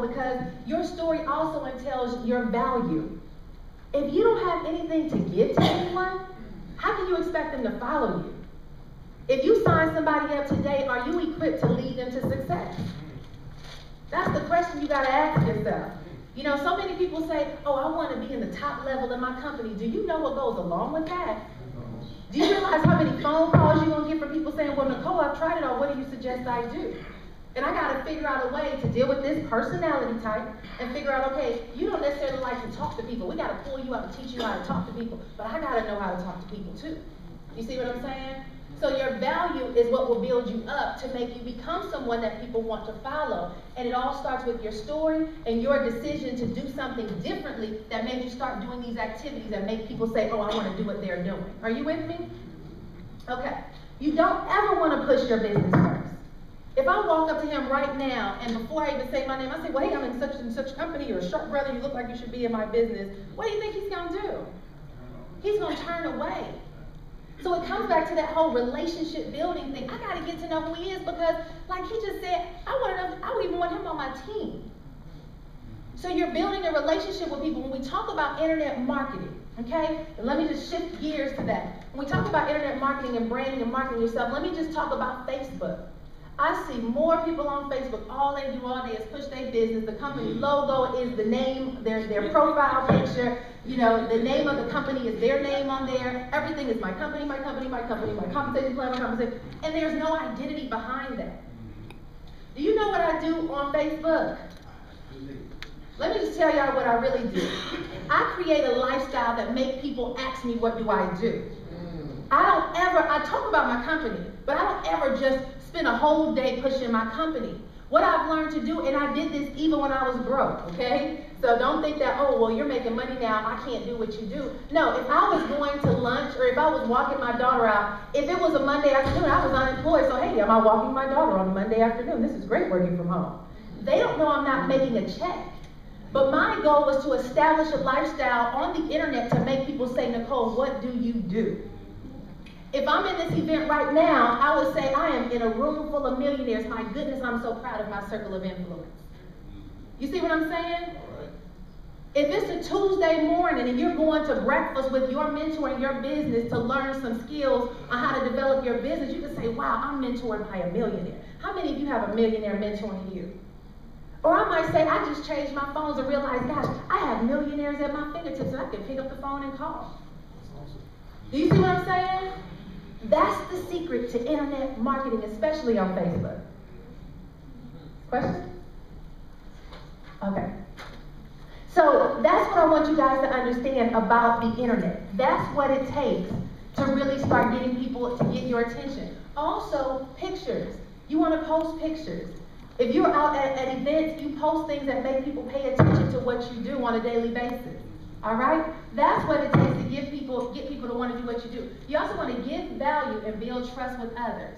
because your story also entails your value. If you don't have anything to give to anyone, how can you expect them to follow you? If you sign somebody up today, are you equipped to lead them to success? That's the question you gotta ask yourself. You know, so many people say, oh, I want to be in the top level in my company. Do you know what goes along with that? Do you realize how many phone calls you're going to get from people saying, well, Nicole, I've tried it all. What do you suggest I do? And I got to figure out a way to deal with this personality type and figure out, okay, you don't necessarily like to talk to people. We got to pull you out and teach you how to talk to people. But I got to know how to talk to people too. You see what I'm saying? So your value is what will build you up to make you become someone that people want to follow. And it all starts with your story and your decision to do something differently that made you start doing these activities that make people say, oh, I want to do what they're doing. Are you with me? Okay. You don't ever want to push your business first. If I walk up to him right now, and before I even say my name, I say, well, hey, I'm in such and such company. You're a sharp brother. You look like you should be in my business. What do you think he's going to do? He's going to turn away. So it comes back to that whole relationship building thing. I got to get to know who he is because, like he just said, I would even want him on my team. So you're building a relationship with people. When we talk about internet marketing, okay, and let me just shift gears to that. When we talk about internet marketing and branding and marketing yourself, let me just talk about Facebook. I see more people on Facebook, all they do all day is push their business. The company logo is the name, their profile picture. You know, the name of the company is their name on there. Everything is my company, my company, my company, my compensation plan, my compensation. And there's no identity behind that. Do you know what I do on Facebook? Let me just tell y'all what I really do. I create a lifestyle that makes people ask me, what do I do? I talk about my company, but I don't ever just spend a whole day pushing my company. What I've learned to do, and I did this even when I was broke, okay? So don't think that, oh, well, you're making money now, I can't do what you do. No, if I was going to lunch or if I was walking my daughter out, if it was a Monday afternoon, I was unemployed, so hey, am I walking my daughter on a Monday afternoon? This is great working from home. They don't know I'm not making a check. But my goal was to establish a lifestyle on the internet to make people say, Nicole, what do you do? If I'm in this event right now, I would say I am in a room full of millionaires. My goodness, I'm so proud of my circle of influence. You see what I'm saying? If it's a Tuesday morning and you're going to breakfast with your mentor in your business to learn some skills on how to develop your business, you can say, wow, I'm mentored by a millionaire. How many of you have a millionaire mentoring you? Or I might say, I just changed my phones and realized, gosh, I have millionaires at my fingertips and I can pick up the phone and call. Do you see what I'm saying? That's the secret to internet marketing, especially on Facebook. Questions? Okay. So that's what I want you guys to understand about the internet. That's what it takes to really start getting people to get your attention. Also, pictures. You want to post pictures. If you're out at events, you post things that make people pay attention to what you do on a daily basis. All right? That's what it takes to get people to want to do what you do. You also want to give value and build trust with others.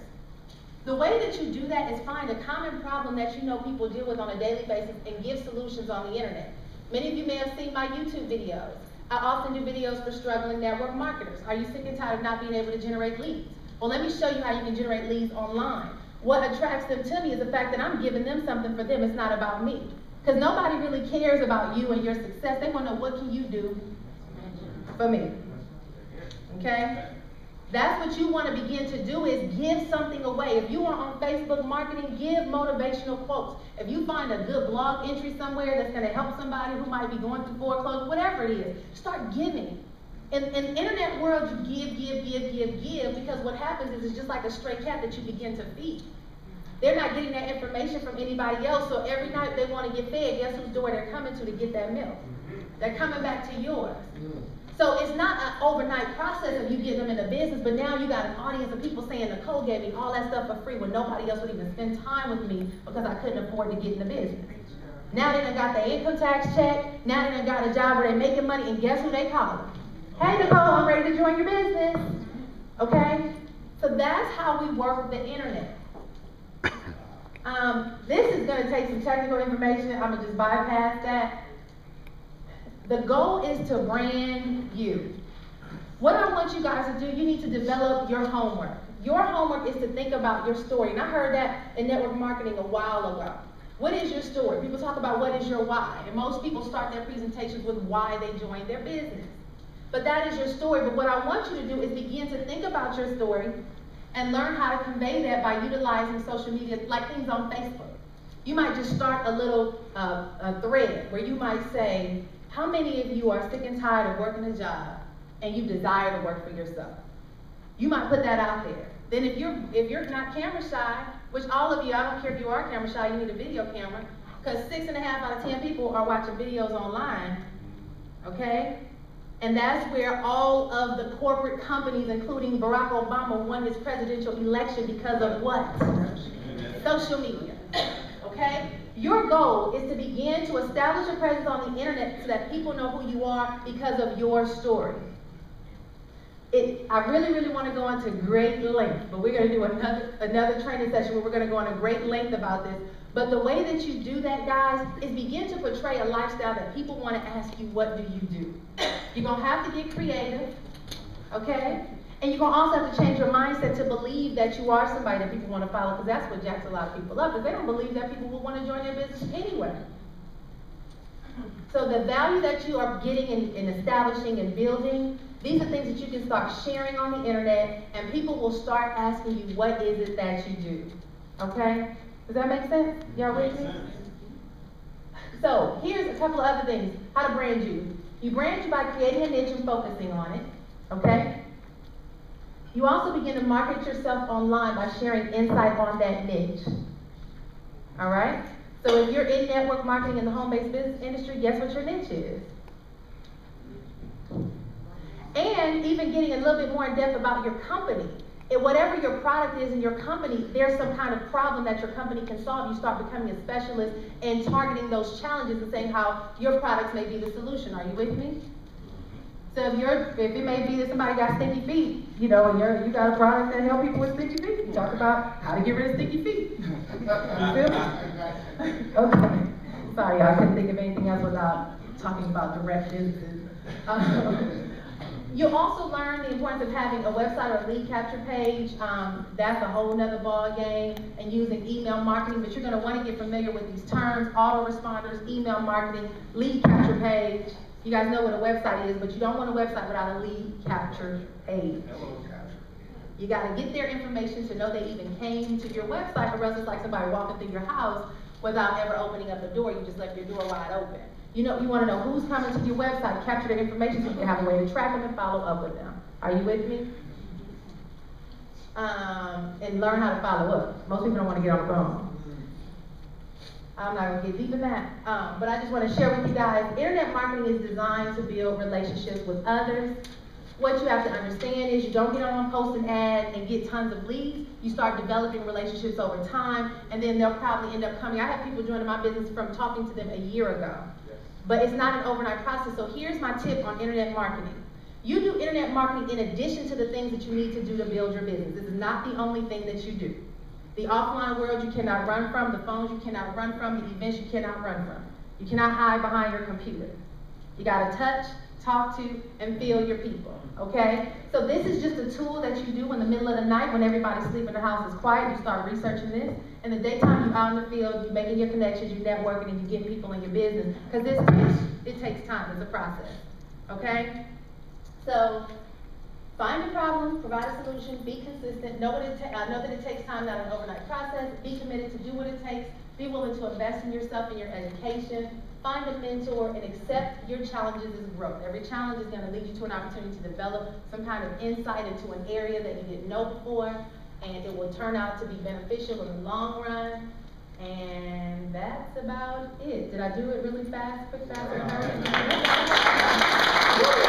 The way that you do that is find a common problem that you know people deal with on a daily basis and give solutions on the internet. Many of you may have seen my YouTube videos. I often do videos for struggling network marketers. Are you sick and tired of not being able to generate leads? Well, let me show you how you can generate leads online. What attracts them to me is the fact that I'm giving them something for them. It's not about me. Because nobody really cares about you and your success. They want to know, what can you do for me? Okay? That's what you want to begin to do, is give something away. If you are on Facebook marketing, give motivational quotes. If you find a good blog entry somewhere that's going to help somebody who might be going through foreclosure, whatever it is, start giving. In the internet world, you give, because what happens is it's just like a stray cat that you begin to feed. They're not getting that information from anybody else, so every night they want to get fed. Guess whose door they're coming to get that milk? They're coming back to yours. So it's not an overnight process of you getting them in the business, but now you got an audience of people saying, Nicole gave me all that stuff for free when nobody else would even spend time with me because I couldn't afford to get in the business. Now they done got their income tax check. Now they done got a job where they're making money, and guess who they calling? Hey, Nicole, I'm ready to join your business. Okay? So that's how we work with the internet. This is going to take some technical information. I'm going to just bypass that. The goal is to brand you. What I want you guys to do, you need to develop your homework. Your homework is to think about your story. And I heard that in network marketing a while ago. What is your story? People talk about what is your why, and most people start their presentations with why they joined their business. But that is your story. But what I want you to do is begin to think about your story and learn how to convey that by utilizing social media, like things on Facebook. You might just start a little a thread where you might say, how many of you are sick and tired of working a job and you desire to work for yourself? You might put that out there. Then if you're not camera shy, which all of you, I don't care if you are camera shy, you need a video camera, because 6.5 out of 10 people are watching videos online, okay? And that's where all of the corporate companies, including Barack Obama, won his presidential election because of what? Social media, okay? Your goal is to begin to establish a presence on the internet so that people know who you are because of your story. I really, really want to go into great length, but we're going to do another training session where we're going to go into great length about this. But the way that you do that, guys, is begin to portray a lifestyle that people want to ask you, what do you do? You're going to have to get creative, okay? And you're going to also have to change your mindset to believe that you are somebody that people want to follow, because that's what jacks a lot of people up, because they don't believe that people will want to join their business anyway. So the value that you are getting and establishing and building, these are things that you can start sharing on the internet, and people will start asking you, what is it that you do? Okay? Does that make sense? Y'all with me? So here's a couple of other things. How to brand you. You brand you by creating a niche and focusing on it. Okay? You also begin to market yourself online by sharing insight on that niche. All right? So if you're in network marketing in the home-based business industry, guess what your niche is? And even getting a little bit more in depth about your company. And whatever your product is in your company, there's some kind of problem that your company can solve. You start becoming a specialist and targeting those challenges and saying how your products may be the solution. Are you with me? So if it may be that somebody got sticky feet, you know, and you got a product that help people with sticky feet, you talk about how to get rid of sticky feet. You feel me? Okay. Sorry, I couldn't think of anything else without talking about direct businesses. You'll also learn the importance of having a website or a lead capture page. That's a whole nother ball game, and using email marketing, but you're going to want to get familiar with these terms: autoresponders, email marketing, lead capture page. You guys know what a website is, but you don't want a website without a lead capture page. You got to get their information to know they even came to your website, or else it's like somebody walking through your house without ever opening up the door. You just left your door wide open. You know, you want to know who's coming to your website, capture their information so you can have a way to track them and follow up with them. Are you with me? And learn how to follow up. Most people don't want to get on the phone. I'm not going to get deep in that, but I just want to share with you guys, internet marketing is designed to build relationships with others. What you have to understand is you don't get on, post an ad, and get tons of leads. You start developing relationships over time, and then they'll probably end up coming. I have people joining my business from talking to them a year ago. But it's not an overnight process. So here's my tip on internet marketing. You do internet marketing in addition to the things that you need to do to build your business. This is not the only thing that you do. The offline world you cannot run from, the phones you cannot run from, the events you cannot run from. You cannot hide behind your computer. You gotta touch, talk to, and feel your people, okay? So this is just a tool that you do in the middle of the night when everybody's sleeping, the house is quiet, you start researching this. In the daytime, you're out in the field, you're making your connections, you're networking, and you're getting people in your business. Because it takes time, it's a process, okay? So find a problem, provide a solution, be consistent, know that it takes time, not an overnight process, be committed to do what it takes, be willing to invest in yourself and your education, find a mentor, and accept your challenges as growth. Every challenge is going to lead you to an opportunity to develop some kind of insight into an area that you didn't know before, and it will turn out to be beneficial in the long run. And that's about it. Did I do it really fast, quick, fast, and hurry?